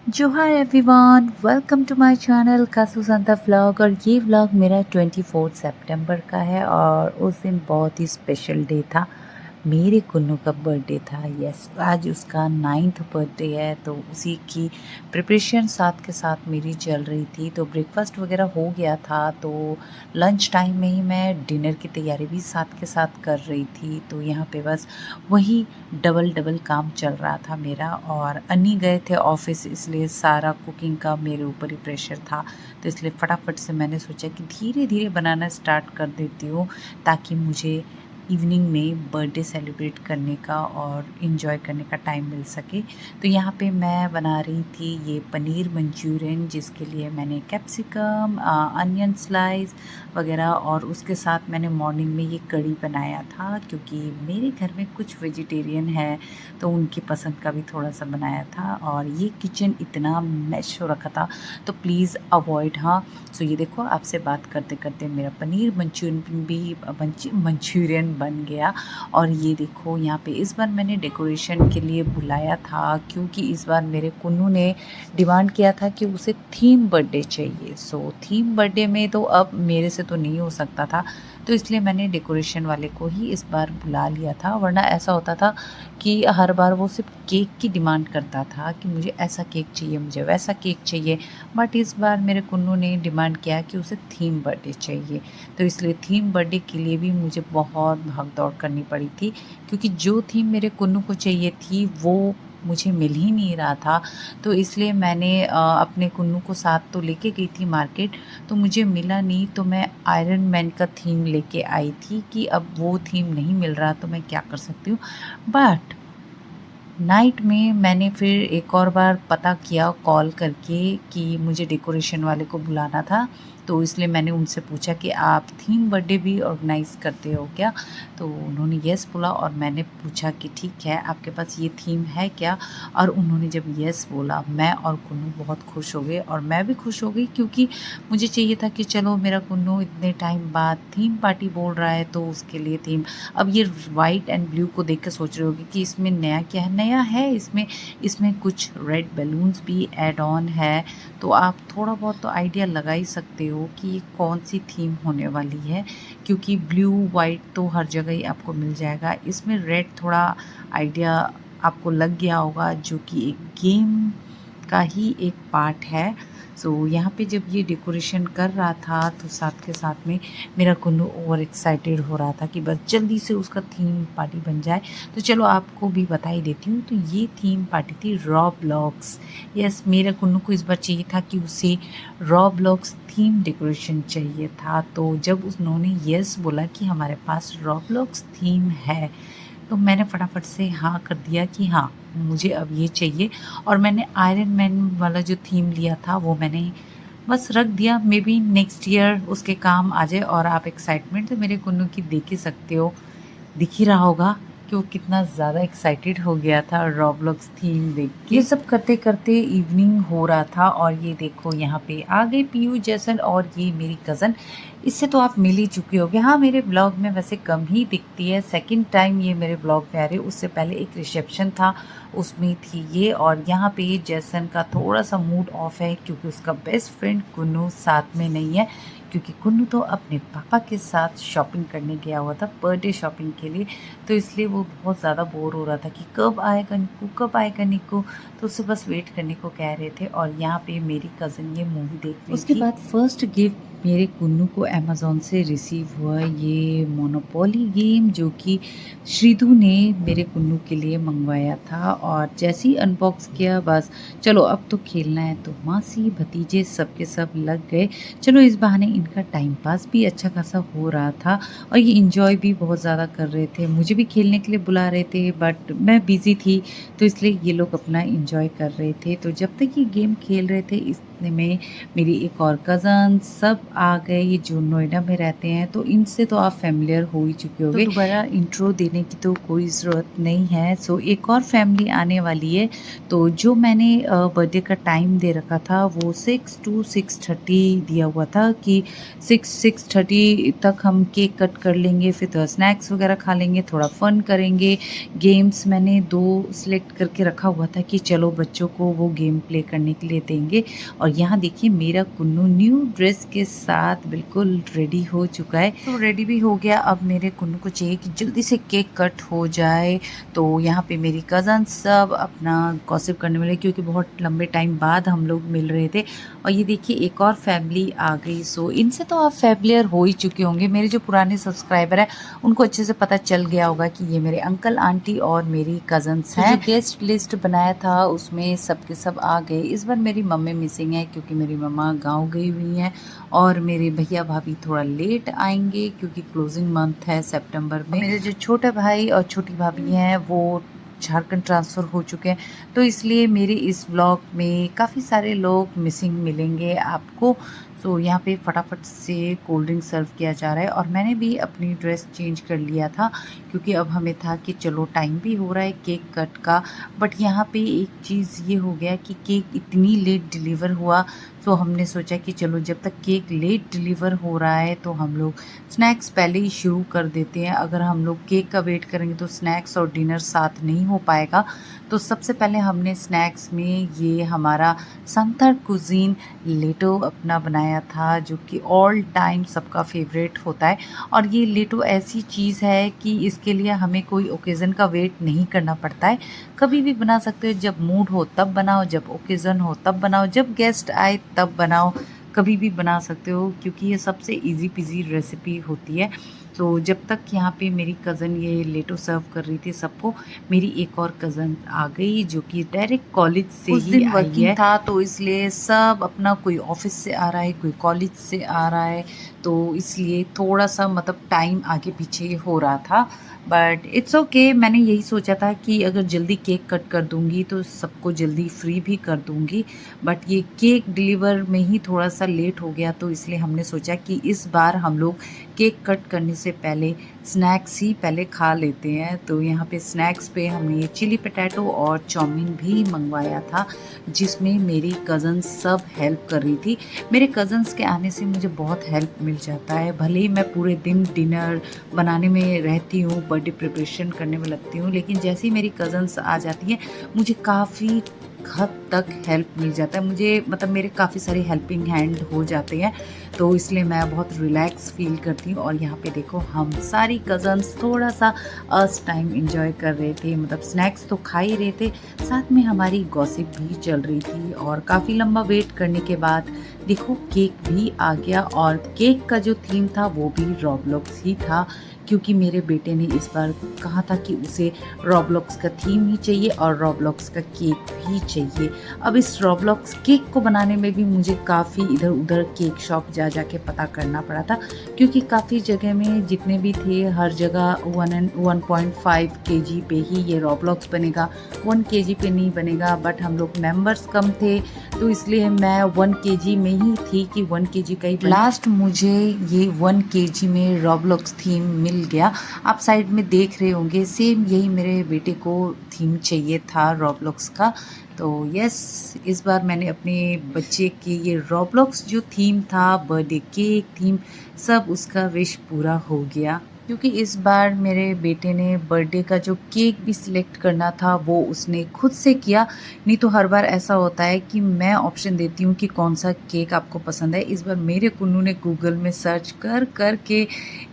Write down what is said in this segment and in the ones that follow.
जो hi everyone, welcome to my channel कासू संता व्लॉग। और ये व्लॉग मेरा 24 सितंबर का है और उस दिन बहुत ही स्पेशल डे था। मेरे कुन्नू का बर्थडे था। यस, आज उसका 9th बर्थडे है, तो उसी की प्रिपरेशन साथ के साथ मेरी चल रही थी। तो ब्रेकफास्ट वगैरह हो गया था, तो लंच टाइम में ही मैं डिनर की तैयारी भी साथ के साथ कर रही थी। तो यहाँ पे बस वही डबल डबल काम चल रहा था मेरा। और अन्नी गए थे ऑफिस, इसलिए सारा कुकिंग का मेरे ऊपर ही प्रेशर था। तो इसलिए फटाफट से मैंने सोचा कि धीरे धीरे बनाना स्टार्ट कर देती हूँ, ताकि मुझे इवनिंग में बर्थडे सेलिब्रेट करने का और इन्जॉय करने का टाइम मिल सके। तो यहाँ पे मैं बना रही थी ये पनीर मंचूरियन, जिसके लिए मैंने कैप्सिकम, अनियन स्लाइस वगैरह, और उसके साथ मैंने मॉर्निंग में ये कढ़ी बनाया था, क्योंकि मेरे घर में कुछ वेजिटेरियन है तो उनकी पसंद का भी थोड़ा सा बनाया था। और ये किचन इतना मैश हो रखा था, तो प्लीज़ अवॉइड। हाँ, सो ये देखो, आपसे बात करते करते मेरा पनीर मंचूरियन भी मंचूरियन बन गया। और ये देखो, यहाँ पे इस बार मैंने डेकोरेशन के लिए बुलाया था, क्योंकि इस बार मेरे कुन्नू ने डिमांड किया था कि उसे थीम बर्थडे चाहिए। सो थीम बर्थडे में तो अब मेरे से तो नहीं हो सकता था, तो इसलिए मैंने डेकोरेशन वाले को ही इस बार बुला लिया था। वरना ऐसा होता था कि हर बार वो सिर्फ केक की डिमांड करता था कि मुझे ऐसा केक चाहिए, मुझे वैसा केक चाहिए। बट इस बार मेरे कुन्नू ने डिमांड किया कि उसे थीम बर्थडे चाहिए। तो इसलिए थीम बर्थडे के लिए भी मुझे बहुत भाग दौड़ करनी पड़ी थी, क्योंकि जो थीम मेरे कुन्नू को चाहिए थी वो मुझे मिल ही नहीं रहा था। तो इसलिए मैंने अपने कुन्नू को साथ तो लेके गई थी मार्केट, तो मुझे मिला नहीं। तो मैं आयरन मैन का थीम लेके आई थी कि अब वो थीम नहीं मिल रहा तो मैं क्या कर सकती हूँ। बट नाइट में मैंने फिर एक और बार पता किया कॉल करके कि मुझे डेकोरेशन वाले को बुलाना था। तो इसलिए मैंने उनसे पूछा कि आप थीम बर्थडे भी ऑर्गेनाइज़ करते हो क्या? तो उन्होंने येस बोला, और मैंने पूछा कि ठीक है, आपके पास ये थीम है क्या? और उन्होंने जब येस बोला, मैं और कुन्नू बहुत खुश हो गए, और मैं भी खुश हो गई, क्योंकि मुझे चाहिए था कि चलो, मेरा कुन्नू इतने टाइम बाद थीम पार्टी बोल रहा है तो उसके लिए थीम। अब ये वाइट एंड ब्लू को देख के सोच रहे होगे कि इसमें नया क्या है। नया है इसमें, इसमें कुछ रेड बैलून्स भी ऐड ऑन है। तो आप थोड़ा बहुत तो आइडिया लगा ही सकते हो कि ये कौन सी थीम होने वाली है, क्योंकि ब्लू वाइट तो हर जगह ही आपको मिल जाएगा। इसमें रेड थोड़ा आइडिया आपको लग गया होगा, जो कि एक गेम का ही एक पार्ट है। सो यहाँ पे जब ये डेकोरेशन कर रहा था, तो साथ के साथ में मेरा कुन्नू ओवर एक्साइटेड हो रहा था कि बस जल्दी से उसका थीम पार्टी बन जाए। तो चलो, आपको भी बता ही देती हूँ। तो ये थीम पार्टी थी रॉब्लॉक्स। यस, मेरे कुन्नू को इस बार चाहिए था कि उसे रॉब्लॉक्स थीम डेकोरेशन चाहिए था। तो जब उन्होंने यस बोला कि हमारे पास रॉब्लॉक्स थीम है, तो मैंने फटाफट से हाँ कर दिया कि हाँ, मुझे अब ये चाहिए। और मैंने आयरन मैन वाला जो थीम लिया था वो मैंने बस रख दिया। मे बी नेक्स्ट ईयर उसके काम आ जाए। और आप एक्साइटमेंट तो मेरे कुन्नू की देख ही सकते हो, दिख ही रहा होगा कि वो कितना ज़्यादा एक्साइटेड हो गया था रॉब्लॉक्स थीम देख के। ये सब करते करते इवनिंग हो रहा था, और ये देखो, यहाँ पे आ गए पीयू, जैसन और ये मेरी कज़न। इससे तो आप मिल ही चुके होगे। हाँ, मेरे ब्लॉग में वैसे कम ही दिखती है, सेकंड टाइम ये मेरे ब्लॉग में आ रही है। उससे पहले एक रिसेप्शन था, उसमें थी ये। और यहाँ पे जैसन का थोड़ा सा मूड ऑफ है, क्योंकि उसका बेस्ट फ्रेंड कुन्नू साथ में नहीं है, क्योंकि कुन्नू तो अपने पापा के साथ शॉपिंग करने गया हुआ था, बर्थडे शॉपिंग के लिए। तो इसलिए वो बहुत ज़्यादा बोर हो रहा था कि कब आएगा निक्कू, कब आएगा निक्कू। तो उससे बस वेट करने को कह रहे थे। और यहाँ पे मेरी कज़न ये मूवी देख रही थी। उसके बाद फर्स्ट गिफ्ट मेरे कुन्नू को अमेज़ॉन से रिसीव हुआ, ये मोनोपोली गेम, जो कि श्रीधु ने मेरे कुन्नू के लिए मंगवाया था। और जैसे ही अनबॉक्स किया, बस चलो अब तो खेलना है। तो मासी भतीजे सब के सब लग गए। चलो, इस बहाने इनका टाइम पास भी अच्छा खासा हो रहा था, और ये इंजॉय भी बहुत ज़्यादा कर रहे थे। मुझे भी खेलने के लिए बुला रहे थे, बट मैं बिज़ी थी, तो इसलिए ये लोग अपना इंजॉय कर रहे थे। तो जब तक ये गेम खेल रहे थे, इतने में मेरी एक और कज़न सब आ गए, ये जो नोएडा में रहते हैं, तो इनसे तो आप फैमिलियर हो ही चुके होगे। तो दोबारा इंट्रो देने की तो कोई ज़रूरत नहीं है। सो एक और फैमिली आने वाली है, तो जो मैंने बर्थडे का टाइम दे रखा था वो 6 टू 6:30 दिया हुआ था कि 6:30 तक हम केक कट कर लेंगे, फिर थोड़ा स्नैक्स वगैरह खा लेंगे, थोड़ा फ़न करेंगे। गेम्स मैंने 2 सेलेक्ट करके रखा हुआ था कि चलो बच्चों को वो गेम प्ले करने के लिए देंगे। और यहाँ देखिए मेरा कुन्नू न्यू ड्रेस के साथ बिल्कुल रेडी हो चुका है, तो रेडी भी हो गया। अब मेरे कुन्नू को चाहिए कि जल्दी से केक कट हो जाए। तो यहाँ पे मेरी कज़न सब अपना गॉसिप करने वाले, क्योंकि बहुत लंबे टाइम बाद हम लोग मिल रहे थे। और ये देखिए एक और फैमिली आ गई। सो इनसे तो आप फैमिलियर हो ही चुके होंगे, मेरे जो पुराने सब्सक्राइबर हैं उनको अच्छे से पता चल गया होगा कि ये मेरे अंकल आंटी और मेरी कज़न्स हैं। जो गेस्ट लिस्ट बनाया था उसमें सब के सब आ गए। इस बार मेरी मम्मी मिसिंग है क्योंकि मेरी मम्मा गाँव गई हुई हैं, और मेरे भैया भाभी थोड़ा लेट आएंगे क्योंकि क्लोजिंग मंथ है सितंबर में। मेरे जो छोटे भाई और छोटी भाभी हैं वो झारखंड ट्रांसफ़र हो चुके हैं, तो इसलिए मेरे इस व्लॉग में काफ़ी सारे लोग मिसिंग मिलेंगे आपको। तो यहाँ पे फटाफट से कोल्ड ड्रिंक सर्व किया जा रहा है, और मैंने भी अपनी ड्रेस चेंज कर लिया था क्योंकि अब हमें था कि चलो टाइम भी हो रहा है केक कट का। बट यहाँ पे एक चीज़ ये हो गया कि केक इतनी लेट डिलीवर हुआ, तो हमने सोचा कि चलो जब तक केक लेट डिलीवर हो रहा है तो हम लोग स्नैक्स पहले ही शुरू कर देते हैं। अगर हम लोग केक का वेट करेंगे तो स्नैक्स और डिनर साथ नहीं हो पाएगा। तो सबसे पहले हमने स्नैक्स में ये हमारा संथर कुज़ीन लेटो अपना बनाया था, जो कि ऑल टाइम सबका फेवरेट होता है। और ये लेटो ऐसी चीज़ है कि इसके लिए हमें कोई ओकेज़न का वेट नहीं करना पड़ता है, कभी भी बना सकते हो। जब मूड हो तब बनाओ, जब ओकेज़न हो तब बनाओ, जब गेस्ट आए तब बनाओ, कभी भी बना सकते हो क्योंकि ये सबसे ईज़ी पीज़ी रेसिपी होती है। तो जब तक यहाँ पे मेरी कज़न ये लेटो सर्व कर रही थी सबको, मेरी एक और कज़न आ गई जो कि डायरेक्ट कॉलेज से उस ही दिन आई वर्किंग है। था तो इसलिए सब अपना कोई ऑफिस से आ रहा है, कोई कॉलेज से आ रहा है, तो इसलिए थोड़ा-सा मतलब टाइम आगे पीछे हो रहा था। बट इट्स ओके, मैंने यही सोचा था कि अगर जल्दी केक कट कर दूँगी तो सबको जल्दी फ्री भी कर दूँगी। बट ये केक डिलीवर में ही थोड़ा-सा लेट हो गया, तो इसलिए हमने सोचा कि इस बार हम लोग केक कट करने से पहले स्नैक्स ही पहले खा लेते हैं। तो यहाँ पे स्नैक्स पे हमने चिली पोटैटो और चाउमीन भी मंगवाया था, जिसमें मेरी कज़न्स सब हेल्प कर रही थी। मेरे कज़न्स के आने से मुझे बहुत हेल्प मिल जाता है, भले ही मैं पूरे दिन डिनर बनाने में रहती हूँ, बर्थडे प्रिपरेशन करने में लगती हूँ, लेकिन जैसे ही मेरी कज़न्स आ जाती हैं मुझे काफ़ी हद तक हेल्प मिल जाता है। मुझे मतलब मेरे काफ़ी सारे हेल्पिंग हैंड हो जाते हैं, तो इसलिए मैं बहुत रिलैक्स फ़ील करती हूँ। और यहाँ पे देखो हम सारी कज़न्स थोड़ा-सा अस टाइम एन्जॉय कर रहे थे, मतलब स्नैक्स तो खा ही रहे थे, साथ में हमारी गॉसिप भी चल रही थी। और काफ़ी लंबा वेट करने के बाद देखो केक भी आ गया, और केक का जो थीम था वो भी रॉब्लॉक्स ही था, क्योंकि मेरे बेटे ने इस बार कहा था कि उसे रॉब्लॉक्स का थीम ही चाहिए और रॉब्लॉक्स का केक भी चाहिए। अब इस रॉब्लॉक्स केक को बनाने में भी मुझे काफ़ी इधर-उधर केक शॉप जा के पता करना पड़ा था, क्योंकि काफ़ी जगह में जितने भी थे हर जगह 1.5 केजी पे ही ये रॉब्लॉक्स बनेगा, 1 केजी पे नहीं बनेगा। बट हम लोग मेंबर्स कम थे, तो इसलिए मैं 1 केजी में ही थी कि 1 केजी का ही लास्ट मुझे ये 1 केजी में रॉब्लॉक्स थीम मिल गया। आप साइड में देख रहे होंगे सेम यही मेरे बेटे को थीम चाहिए था रॉब्लॉक्स का। तो यस, इस बार मैंने अपने बच्चे के ये रॉब्लॉक्स जो थीम था, बर्थडे केक थीम, सब उसका विश पूरा हो गया, क्योंकि इस बार मेरे बेटे ने बर्थडे का जो केक भी सिलेक्ट करना था वो उसने खुद से किया। नहीं तो हर बार ऐसा होता है कि मैं ऑप्शन देती हूँ कि कौन सा केक आपको पसंद है। इस बार मेरे कुन्नू ने गूगल में सर्च कर के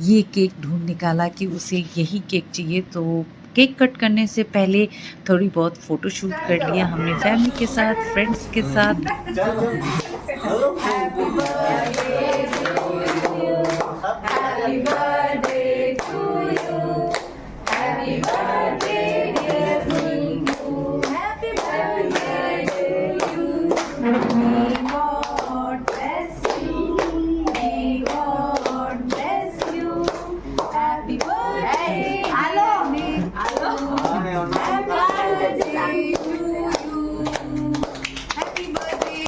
ये केक ढूंढ निकाला कि उसे यही केक चाहिए। तो केक कट करने से पहले थोड़ी बहुत फ़ोटो शूट कर लिया हमने फैमिली के साथ, फ्रेंड्स के साथ। Happy birthday to you. Happy birthday, dear Guru. Happy birthday to you. May God bless you. May God bless you. Happy birthday. Hello. Hello. Happy birthday to you. Happy birthday.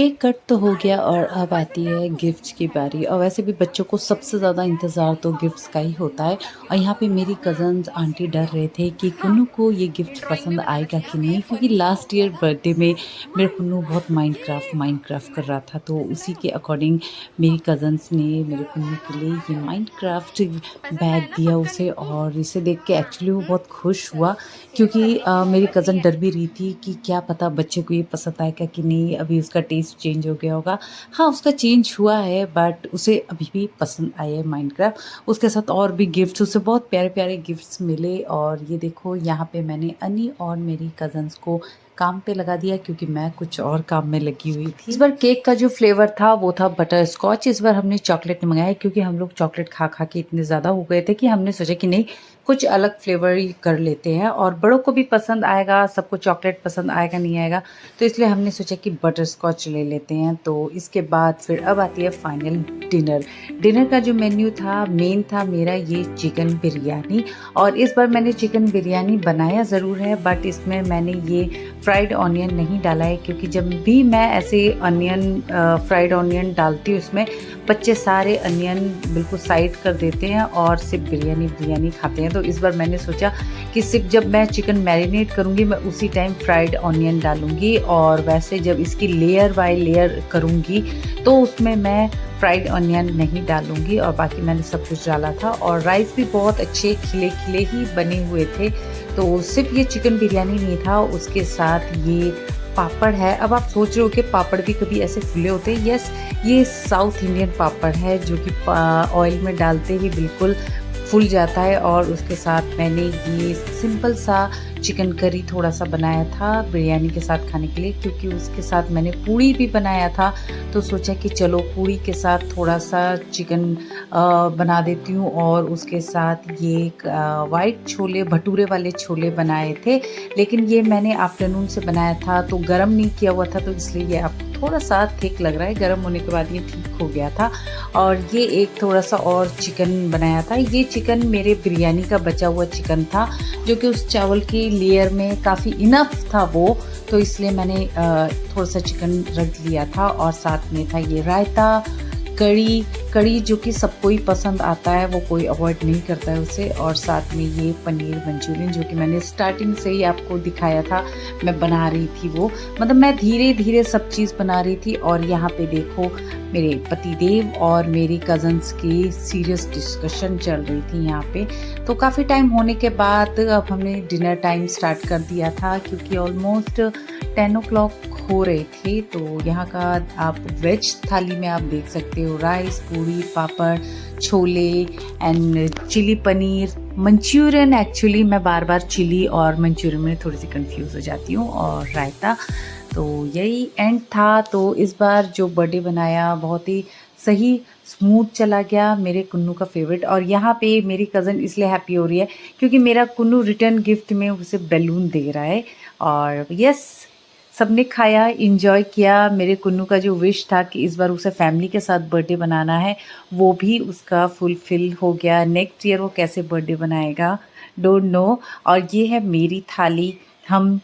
Cake cut तो हो गया और अब आती है gifts की बारी। और वैसे भी बच्चों को सबसे ज़्यादा इंतज़ार तो गिफ्ट्स का ही होता है। और यहाँ पे मेरी कज़न्स आंटी डर रहे थे कि कुन्नू को ये गिफ्ट पसंद आएगा कि नहीं, क्योंकि लास्ट ईयर बर्थडे में मेरा कुन्नू बहुत माइनक्राफ्ट कर रहा था। तो उसी के अकॉर्डिंग मेरी कज़न्स ने मेरे कुन्नू के लिए ये माइनक्राफ्ट बैग दिया उसे। और इसे देख के एक्चुअली वो बहुत खुश हुआ, क्योंकि मेरी कज़न डर भी रही थी कि क्या पता बच्चे को ये पसंद आएगा कि नहीं, अभी उसका टेस्ट चेंज हो गया होगा। हाँ, उसका चेंज हुआ है बट उसे अभी भी पसंद आया है माइनक्राफ्ट। उसके साथ और भी गिफ्ट्स, उसे बहुत प्यारे-प्यारे गिफ्ट्स मिले। और ये देखो यहाँ पे मैंने अनी और मेरी कज़न्स को काम पे लगा दिया, क्योंकि मैं कुछ और काम में लगी हुई थी। इस बार केक का जो फ्लेवर था वो था बटर स्कॉच। इस बार हमने चॉकलेट मंगाया, क्योंकि हम लोग चॉकलेट खा के इतने ज़्यादा हो गए थे कि हमने सोचा कि नहीं, कुछ अलग फ्लेवर ही कर लेते हैं और बड़ों को भी पसंद आएगा, सबको चॉकलेट पसंद आएगा नहीं आएगा, तो इसलिए हमने सोचा कि बटर स्कॉच ले लेते हैं। तो इसके बाद फिर अब आती है फाइनल डिनर का जो मेन्यू था, मेन था मेरा ये चिकन बिरयानी। और इस बार मैंने चिकन बिरयानी बनाया ज़रूर है, बट इसमें मैंने ये फ्राइड ऑनियन नहीं डाला है, क्योंकि जब भी मैं ऐसे फ्राइड ऑनियन डालती हूँ इसमें, बच्चे सारे अनियन बिल्कुल साइड कर देते हैं और सिर्फ बिरयानी खाते हैं। तो इस बार मैंने सोचा कि सिर्फ जब मैं चिकन मैरिनेट करूँगी मैं उसी टाइम फ्राइड ऑनियन डालूँगी, और वैसे जब इसकी लेयर बाय लेयर करूँगी तो उसमें मैं फ्राइड ऑनियन नहीं डालूँगी। और बाकी मैंने सब कुछ डाला था, और राइस भी बहुत अच्छे खिले खिले ही बने हुए थे। तो सिर्फ ये चिकन बिरयानी नहीं था, उसके साथ ये पापड़ है। अब आप सोच रहे हो कि पापड़ भी कभी ऐसे फुले होते हैं? यस, ये साउथ इंडियन पापड़ है, जो कि ऑयल में डालते ही बिल्कुल फूल जाता है। और उसके साथ मैंने ये सिंपल सा चिकन करी थोड़ा सा बनाया था बिरयानी के साथ खाने के लिए, क्योंकि उसके साथ मैंने पूड़ी भी बनाया था। तो सोचा कि चलो पूड़ी के साथ थोड़ा सा चिकन बना देती हूँ। और उसके साथ ये वाइट छोले, भटूरे वाले छोले बनाए थे, लेकिन ये मैंने आफ्टरनून से बनाया था तो गरम नहीं किया हुआ था, तो इसलिए ये आप थोड़ा सा थिक लग रहा है। गरम होने के बाद ये ठीक हो गया था। और ये एक थोड़ा सा और चिकन बनाया था। ये चिकन मेरे बिरयानी का बचा हुआ चिकन था, जो कि उस चावल की लेयर में काफ़ी इनफ था वो, तो इसलिए मैंने थोड़ा सा चिकन रख लिया था। और साथ में था ये रायता, कड़ी जो कि सबको ही पसंद आता है, वो कोई अवॉइड नहीं करता है उसे। और साथ में ये पनीर मंचूरियन, जो कि मैंने स्टार्टिंग से ही आपको दिखाया था मैं बना रही थी। वो मतलब मैं धीरे धीरे सब चीज़ बना रही थी। और यहाँ पे देखो मेरे पतिदेव और मेरी कज़न्स की सीरियस डिस्कशन चल रही थी यहाँ पे। तो काफ़ी टाइम होने के बाद अब हमने डिनर टाइम स्टार्ट कर दिया था, क्योंकि ऑलमोस्ट 10 o'clock हो रहे थे। तो यहाँ का आप वेज थाली में आप देख सकते हो rice, puri, papad, chole and chilli paneer, Manchurian. Actually मैं बार बार चिली और मंचूरियन में थोड़ी सी कंफ्यूज हो जाती हूँ, और रायता। तो यही एंड था। तो इस बार जो बर्थडे बनाया बहुत ही सही स्मूथ चला गया, मेरे कुन्नू का फेवरेट। और यहाँ पे मेरी कज़न इसलिए हैप्पी हो रही है क्योंकि मेरा कुन्नू रिटर्न गिफ्ट में उसे बैलून दे रहा है। और यस, सबने खाया, इंजॉय किया। मेरे कुन्नू का जो विश था कि इस बार उसे फैमिली के साथ बर्थडे बनाना है, वो भी उसका फुलफिल हो गया। नेक्स्ट ईयर वो कैसे बर्थडे बनाएगा, डोंट नो। और ये है मेरी थाली। हम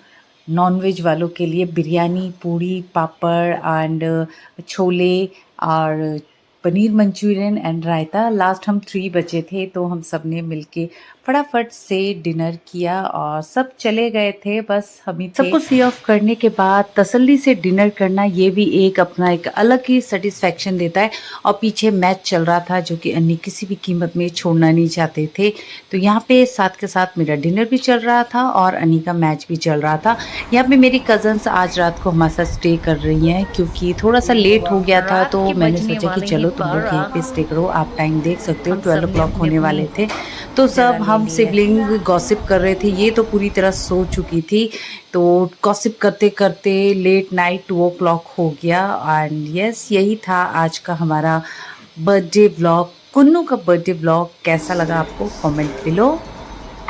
नॉनवेज वालों के लिए बिरयानी, पूड़ी, पापड़ एंड छोले और paneer Manchurian and raita. Last हम 3 बचे थे, तो हम सब ने मिलके फटाफट से डिनर किया और सब चले गए थे, बस हम ही थे। सबको सी ऑफ करने के बाद तसल्ली से डिनर करना, ये भी एक अपना एक अलग ही सेटिस्फैक्शन देता है। और पीछे मैच चल रहा था, जो कि अन्नी किसी भी कीमत में छोड़ना नहीं चाहते थे। तो यहाँ पे साथ के साथ मेरा डिनर भी चल रहा था और अन्नी का मैच भी चल रहा था। यहाँ पे मेरी कज़न्स आज रात को हमारे साथ स्टे कर रही हैं, क्योंकि थोड़ा सा लेट हो गया था। तो मैंने सोचा कि चलो तुम लोग यहीं पे स्टे करो, आप टाइम देख सकते हो, 12 o'clock होने वाले थे। तो सब हम सिबलिंग गॉसिप कर रहे थे। ये तो पूरी तरह सो चुकी थी, तो गॉसिप करते करते लेट नाइट 2 o'clock हो गया। एंड यस, यही था आज का हमारा बर्थडे व्लॉग, कुन्नू का बर्थडे व्लॉग। कैसा लगा आपको, comment below.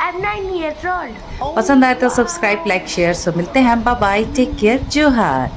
I'm 9 years old. पसंद आए तो सब्सक्राइब, लाइक, शेयर। सब मिलते हैं, बाय बाय, टेक केयर, जोहार।